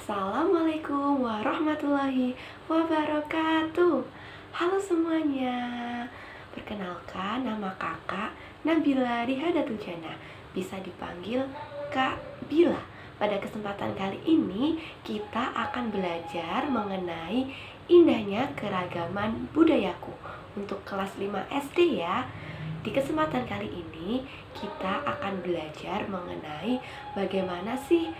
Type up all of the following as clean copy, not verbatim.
Assalamualaikum warahmatullahi wabarakatuh. Halo semuanya. Perkenalkan, nama kakak Nabila Rihadatujana, bisa dipanggil Kak Bila. Pada kesempatan kali ini kita akan belajar mengenai indahnya keragaman budayaku untuk kelas 5 SD ya. Di kesempatan kali ini kita akan belajar mengenai bagaimana sih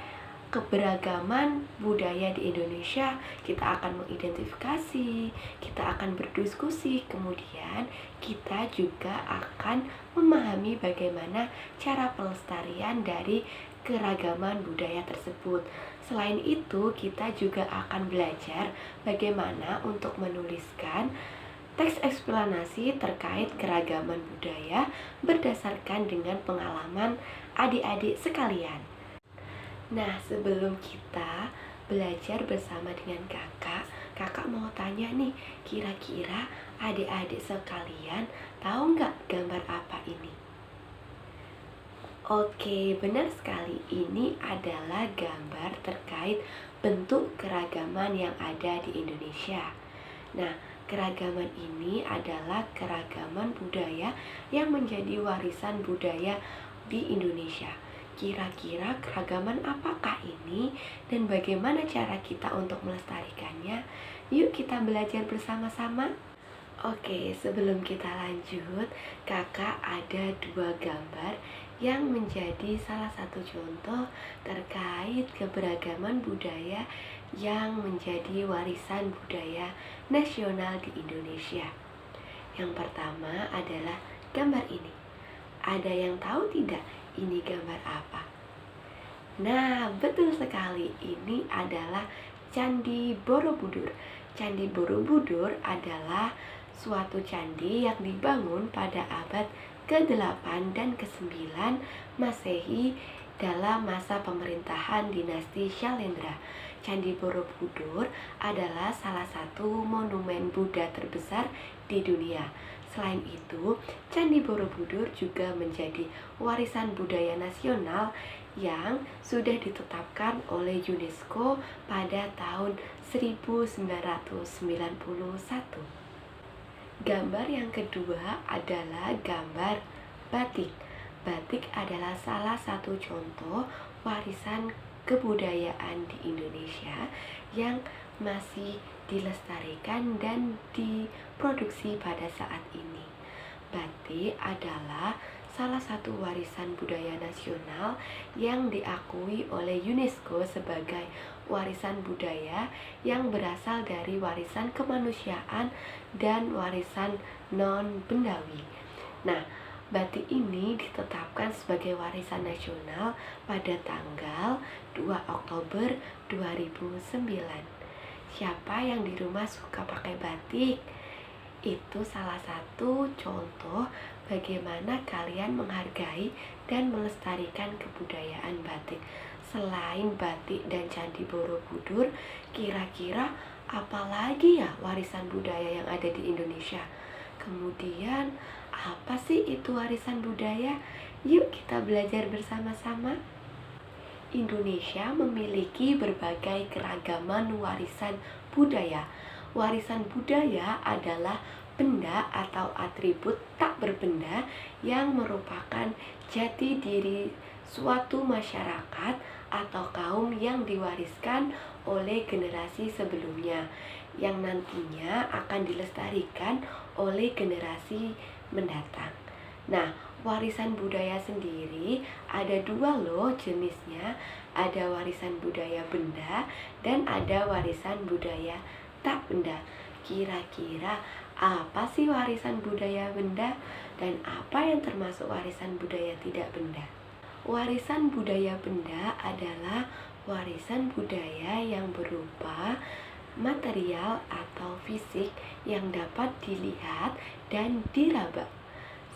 keberagaman budaya di Indonesia. Kita akan mengidentifikasi, kita akan berdiskusi, kemudian kita juga akan memahami bagaimana cara pelestarian dari keragaman budaya tersebut. Selain itu, kita juga akan belajar bagaimana untuk menuliskan teks eksplanasi terkait keragaman budaya berdasarkan dengan pengalaman adik-adik sekalian. Nah, sebelum kita belajar bersama dengan kakak mau tanya nih, kira-kira adik-adik sekalian tahu nggak gambar apa ini? Oke, benar sekali. Ini adalah gambar terkait bentuk keragaman yang ada di Indonesia. Nah, keragaman ini adalah keragaman budaya yang menjadi warisan budaya di Indonesia. Kira-kira keragaman apakah ini dan bagaimana cara kita untuk melestarikannya? Yuk kita belajar bersama-sama. Oke, sebelum kita lanjut, kakak ada dua gambar yang menjadi salah satu contoh terkait keberagaman budaya yang menjadi warisan budaya nasional di Indonesia. Yang pertama adalah gambar ini. Ada yang tahu tidak ini gambar apa? Nah, betul sekali. Ini adalah Candi Borobudur. Candi Borobudur adalah suatu candi yang dibangun pada abad ke-8 dan ke-9 Masehi dalam masa pemerintahan dinasti Syailendra. Candi Borobudur adalah salah satu monumen Buddha terbesar di dunia. Selain itu, Candi Borobudur juga menjadi warisan budaya nasional yang sudah ditetapkan oleh UNESCO pada tahun 1991. Gambar yang kedua adalah gambar batik. Batik adalah salah satu contoh warisan kebudayaan di Indonesia yang masih dilestarikan dan diproduksi pada saat ini. Batik adalah salah satu warisan budaya nasional yang diakui oleh UNESCO sebagai warisan budaya yang berasal dari warisan kemanusiaan dan warisan non-bendawi. Nah, batik ini ditetapkan sebagai warisan nasional pada tanggal 2 Oktober 2009. Siapa yang di rumah suka pakai batik? Itu salah satu contoh bagaimana kalian menghargai dan melestarikan kebudayaan batik. Selain batik dan Candi Borobudur, kira-kira apa lagi ya warisan budaya yang ada di Indonesia? Kemudian, apa sih itu warisan budaya? Yuk kita belajar bersama-sama. Indonesia memiliki berbagai keragaman warisan budaya. Warisan budaya adalah benda atau atribut tak berbenda yang merupakan jati diri suatu masyarakat atau kaum yang diwariskan oleh generasi sebelumnya, yang nantinya akan dilestarikan oleh generasi mendatang. Nah, warisan budaya sendiri ada dua loh jenisnya. Ada warisan budaya benda dan ada warisan budaya tak benda. Kira-kira apa sih warisan budaya benda dan apa yang termasuk warisan budaya tidak benda? Warisan budaya benda adalah warisan budaya yang berupa material atau fisik yang dapat dilihat dan diraba,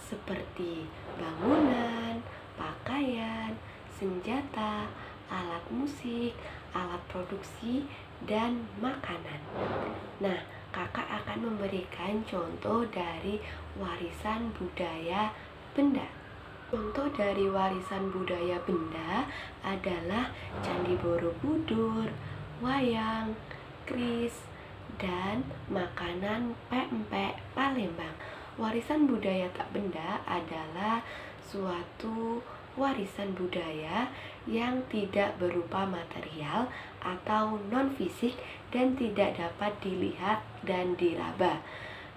seperti bangunan, pakaian, senjata, alat musik, alat produksi, dan makanan. Nah, kakak akan memberikan contoh dari warisan budaya benda. Contoh dari warisan budaya benda adalah Candi Borobudur, wayang, kris, dan makanan pempek Palembang. Warisan budaya tak benda adalah suatu warisan budaya yang tidak berupa material atau non-fisik dan tidak dapat dilihat dan diraba.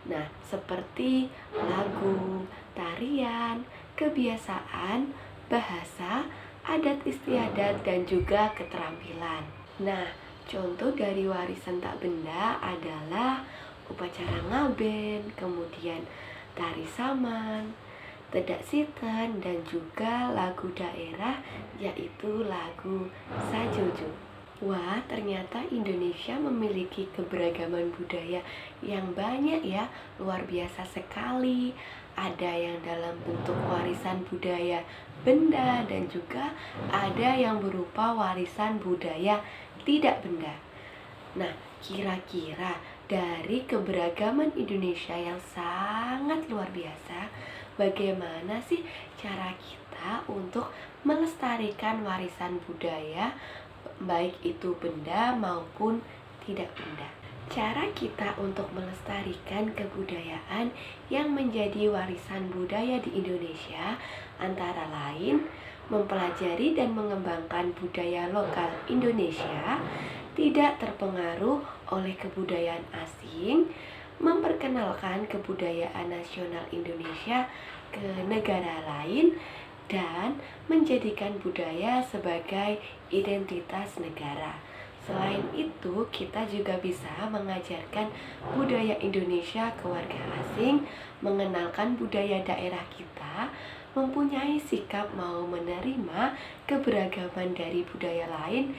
Nah, seperti lagu, tarian, kebiasaan, bahasa, adat istiadat, dan juga keterampilan. Nah, contoh dari warisan tak benda adalah upacara ngaben, kemudian tari saman, tedak siten, dan juga lagu daerah yaitu lagu Sajojo. Wah, ternyata Indonesia memiliki keberagaman budaya yang banyak ya, luar biasa sekali. Ada yang dalam bentuk warisan budaya benda dan juga ada yang berupa warisan budaya tidak benda. Nah, kira-kira dari keberagaman Indonesia yang sangat luar biasa, bagaimana sih cara kita untuk melestarikan warisan budaya, baik itu benda maupun tidak benda? Cara kita untuk melestarikan kebudayaan yang menjadi warisan budaya di Indonesia antara lain mempelajari dan mengembangkan budaya lokal Indonesia, tidak terpengaruh oleh kebudayaan asing, memperkenalkan kebudayaan nasional Indonesia ke negara lain, dan menjadikan budaya sebagai identitas negara. Selain itu, kita juga bisa mengajarkan budaya Indonesia ke warga asing, mengenalkan budaya daerah kita, mempunyai sikap mau menerima keberagaman dari budaya lain,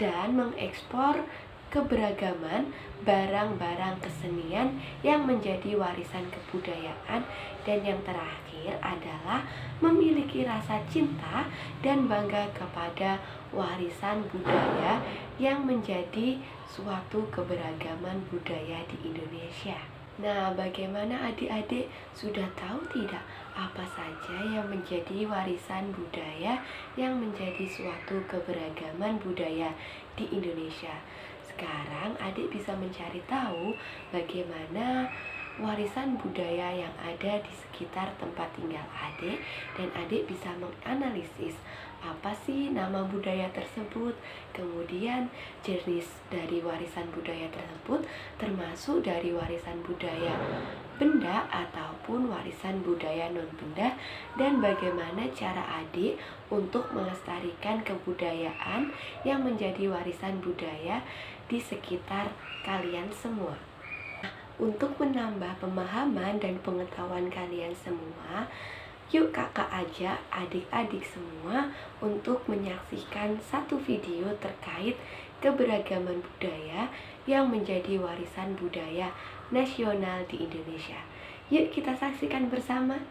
dan mengekspor keberagaman barang-barang kesenian yang menjadi warisan kebudayaan. Dan yang terakhir adalah memiliki rasa cinta dan bangga kepada warisan budaya yang menjadi suatu keberagaman budaya di Indonesia. Nah, bagaimana adik-adik, sudah tahu tidak apa saja yang menjadi warisan budaya yang menjadi suatu keberagaman budaya di Indonesia? Sekarang adik bisa mencari tahu bagaimana warisan budaya yang ada di sekitar tempat tinggal adik, dan adik bisa menganalisis apa sih nama budaya tersebut, kemudian jenis dari warisan budaya tersebut termasuk dari warisan budaya benda ataupun warisan budaya non benda, dan bagaimana cara adik untuk melestarikan kebudayaan yang menjadi warisan budaya di sekitar kalian semua. Untuk menambah pemahaman dan pengetahuan kalian semua, yuk kakak ajak adik-adik semua untuk menyaksikan satu video terkait keberagaman budaya yang menjadi warisan budaya nasional di Indonesia. Yuk kita saksikan bersama.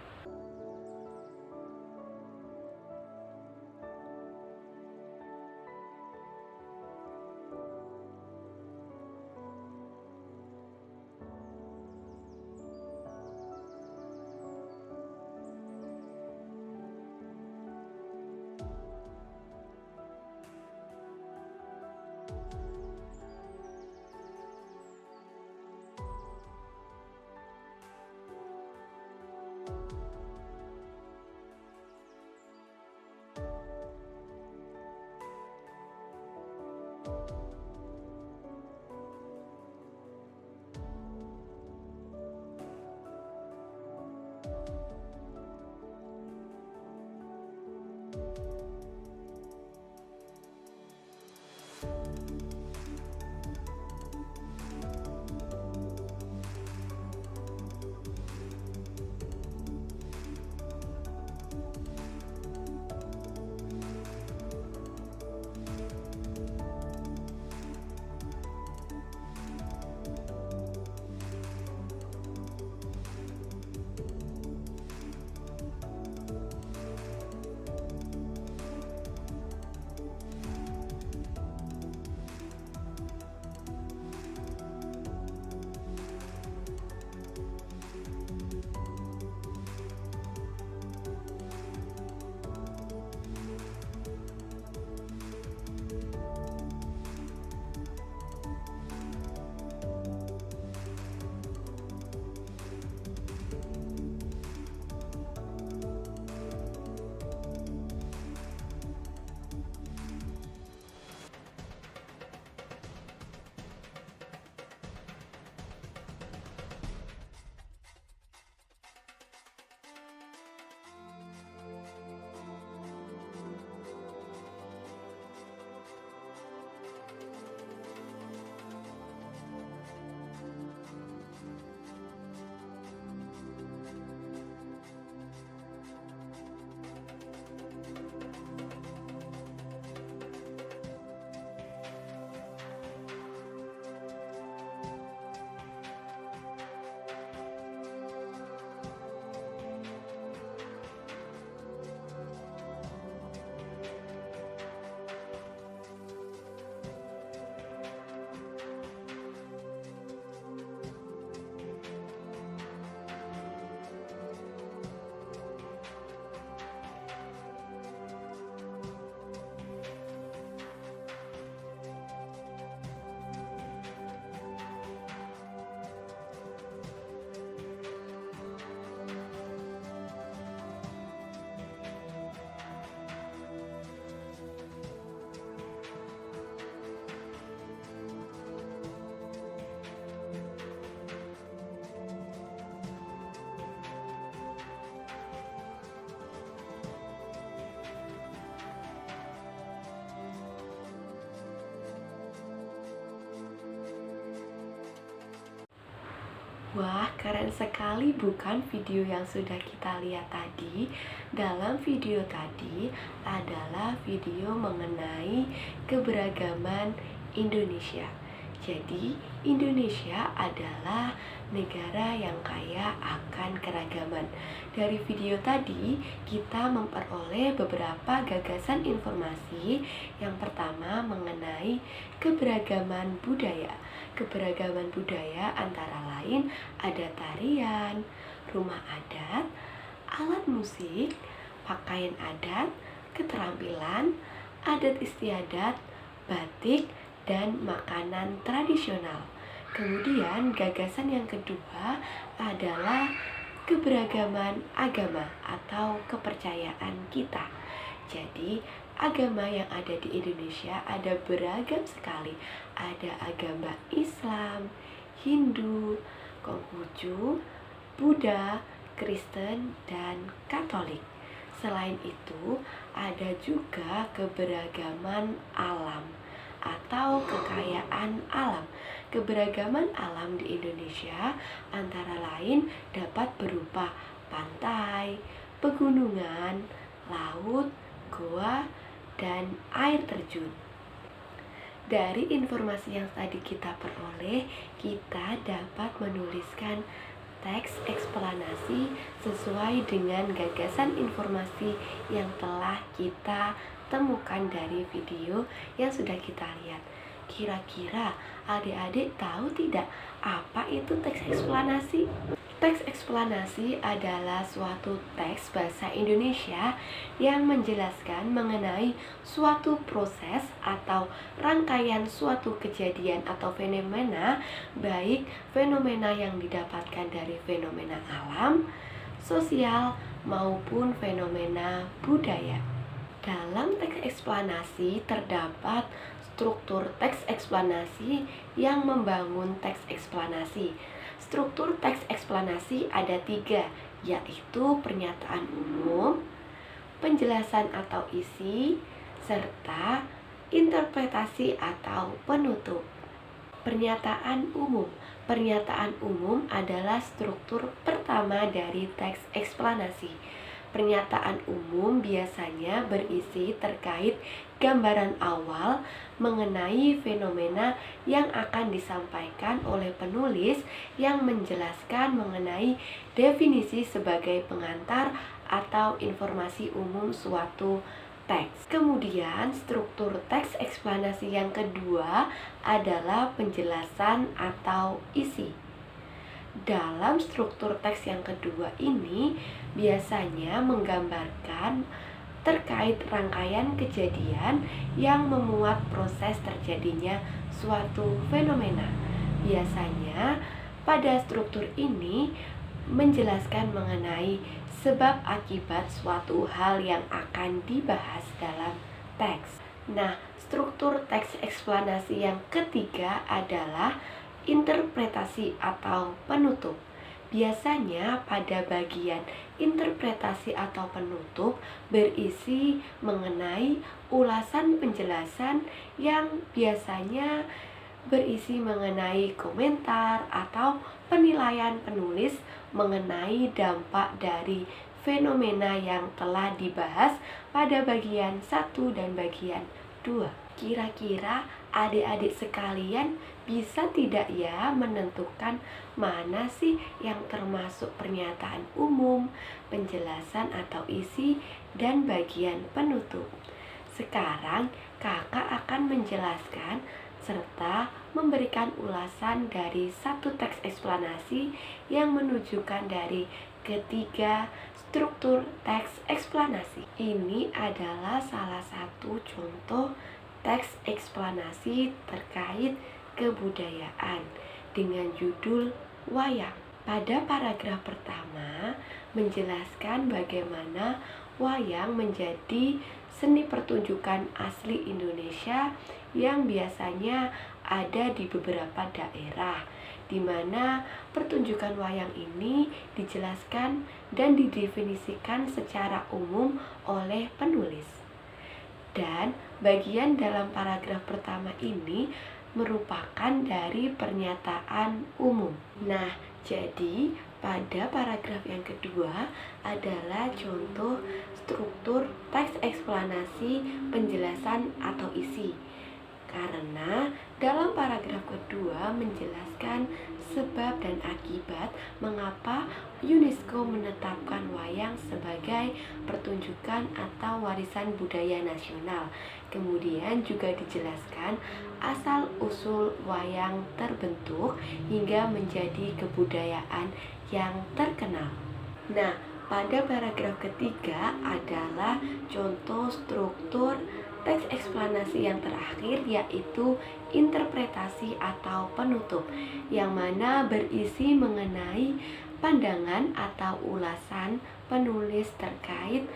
Wah, keren sekali bukan video yang sudah kita lihat tadi? Dalam video tadi adalah video mengenai keberagaman Indonesia. Jadi, Indonesia adalah negara yang kaya akan keragaman. Dari video tadi, kita memperoleh beberapa gagasan informasi. Yang pertama mengenai keberagaman budaya. Keberagaman budaya antara lain ada tarian, rumah adat, alat musik, pakaian adat, keterampilan, adat istiadat, batik, dan makanan tradisional. Kemudian gagasan yang kedua adalah keberagaman agama atau kepercayaan kita. Jadi agama yang ada di Indonesia ada beragam sekali. Ada agama Islam, Hindu, Konghucu, Buddha, Kristen, dan Katolik. Selain itu, ada juga keberagaman alam atau kekayaan alam. Keberagaman alam di Indonesia antara lain dapat berupa pantai, pegunungan, laut, goa, dan air terjun. Dari informasi yang tadi kita peroleh, kita dapat menuliskan teks eksplanasi sesuai dengan gagasan informasi yang telah kita temukan dari video yang sudah kita lihat. Kira-kira adik-adik tahu tidak apa itu teks eksplanasi? Teks eksplanasi adalah suatu teks bahasa Indonesia yang menjelaskan mengenai suatu proses atau rangkaian suatu kejadian atau fenomena, baik fenomena yang didapatkan dari fenomena alam, sosial, maupun fenomena budaya. Dalam teks eksplanasi terdapat struktur teks eksplanasi yang membangun teks eksplanasi. Struktur teks eksplanasi ada 3, yaitu pernyataan umum, penjelasan atau isi, serta interpretasi atau penutup. Pernyataan umum. Pernyataan umum adalah struktur pertama dari teks eksplanasi. Pernyataan umum biasanya berisi terkait gambaran awal mengenai fenomena yang akan disampaikan oleh penulis yang menjelaskan mengenai definisi sebagai pengantar atau informasi umum suatu teks. Kemudian struktur teks eksplanasi yang kedua adalah penjelasan atau isi. Dalam struktur teks yang kedua ini biasanya menggambarkan terkait rangkaian kejadian yang memuat proses terjadinya suatu fenomena. Biasanya pada struktur ini menjelaskan mengenai sebab akibat suatu hal yang akan dibahas dalam teks. Nah, struktur teks eksplanasi yang ketiga adalah interpretasi atau penutup. Biasanya pada bagian interpretasi atau penutup berisi mengenai ulasan penjelasan yang biasanya berisi mengenai komentar atau penilaian penulis mengenai dampak dari fenomena yang telah dibahas pada bagian 1 dan bagian 2. Kira-kira adik-adik sekalian bisa tidak ya menentukan mana sih yang termasuk pernyataan umum, penjelasan atau isi, dan bagian penutup? Sekarang kakak akan menjelaskan serta memberikan ulasan dari satu teks eksplanasi yang menunjukkan dari ketiga struktur teks eksplanasi. Ini adalah salah satu contoh teks eksplanasi terkait kebudayaan dengan judul wayang. Pada paragraf pertama menjelaskan bagaimana wayang menjadi seni pertunjukan asli Indonesia yang biasanya ada di beberapa daerah, di mana pertunjukan wayang ini dijelaskan dan didefinisikan secara umum oleh penulis. Dan bagian dalam paragraf pertama ini merupakan dari pernyataan umum. Nah, Jadi, pada paragraf yang kedua adalah contoh struktur teks eksplanasi penjelasan atau isi. Karena dalam paragraf kedua menjelaskan sebab dan akibat mengapa UNESCO menetapkan wayang sebagai pertunjukan atau warisan budaya nasional. Kemudian juga dijelaskan asal-usul wayang terbentuk hingga menjadi kebudayaan yang terkenal. Nah, pada paragraf ketiga adalah contoh struktur teks eksplanasi yang terakhir, yaitu interpretasi atau penutup, yang mana berisi mengenai pandangan atau ulasan penulis terkait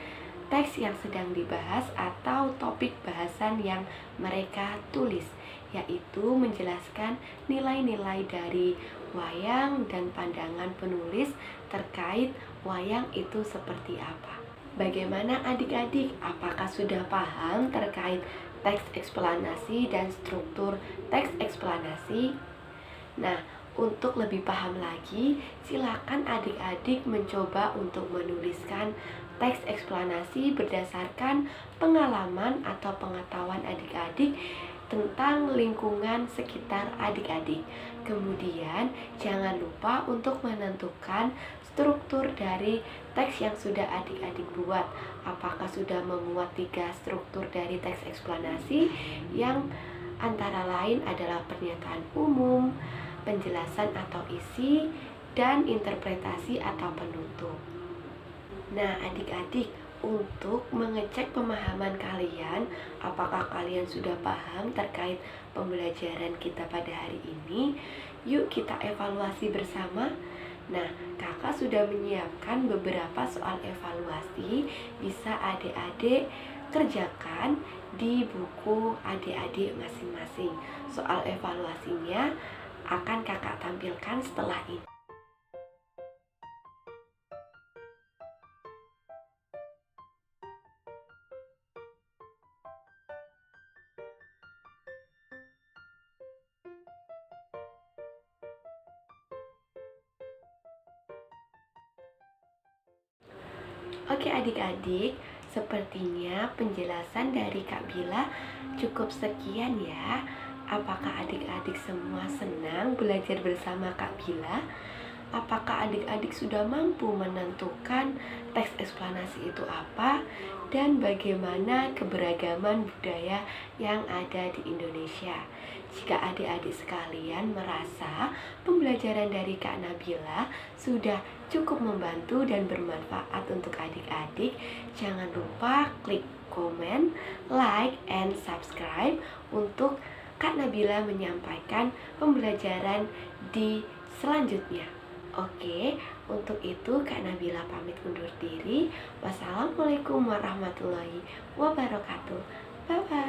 teks yang sedang dibahas atau topik bahasan yang mereka tulis, yaitu menjelaskan nilai-nilai dari wayang dan pandangan penulis terkait wayang itu seperti apa. Bagaimana adik-adik? Apakah sudah paham terkait teks eksplanasi dan struktur teks eksplanasi? Nah, untuk lebih paham lagi, silakan adik-adik mencoba untuk menuliskan teks eksplanasi berdasarkan pengalaman atau pengetahuan adik-adik tentang lingkungan sekitar adik-adik. Kemudian, jangan lupa untuk menentukan struktur dari teks yang sudah adik-adik buat. Apakah sudah memuat 3 struktur dari teks eksplanasi yang antara lain adalah pernyataan umum, penjelasan atau isi, dan interpretasi atau penutup. Nah, adik-adik, untuk mengecek pemahaman kalian, apakah kalian sudah paham terkait pembelajaran kita pada hari ini? Yuk kita evaluasi bersama. Nah, kakak sudah menyiapkan beberapa soal evaluasi. Bisa adik-adik kerjakan di buku adik-adik masing-masing. Soal evaluasinya akan kakak tampilkan setelah ini. Oke adik-adik, sepertinya penjelasan dari Kak Bila cukup sekian ya. Apakah adik-adik semua senang belajar bersama Kak Bila? Apakah adik-adik sudah mampu menentukan teks eksplanasi itu apa dan bagaimana keberagaman budaya yang ada di Indonesia? Jika adik-adik sekalian merasa pembelajaran dari Kak Nabila sudah cukup membantu dan bermanfaat untuk adik-adik, jangan lupa klik komen, like, and subscribe untuk Kak Nabila menyampaikan pembelajaran di selanjutnya. Oke, untuk itu Kak Nabila pamit undur diri. Wassalamualaikum warahmatullahi wabarakatuh. Bye-bye.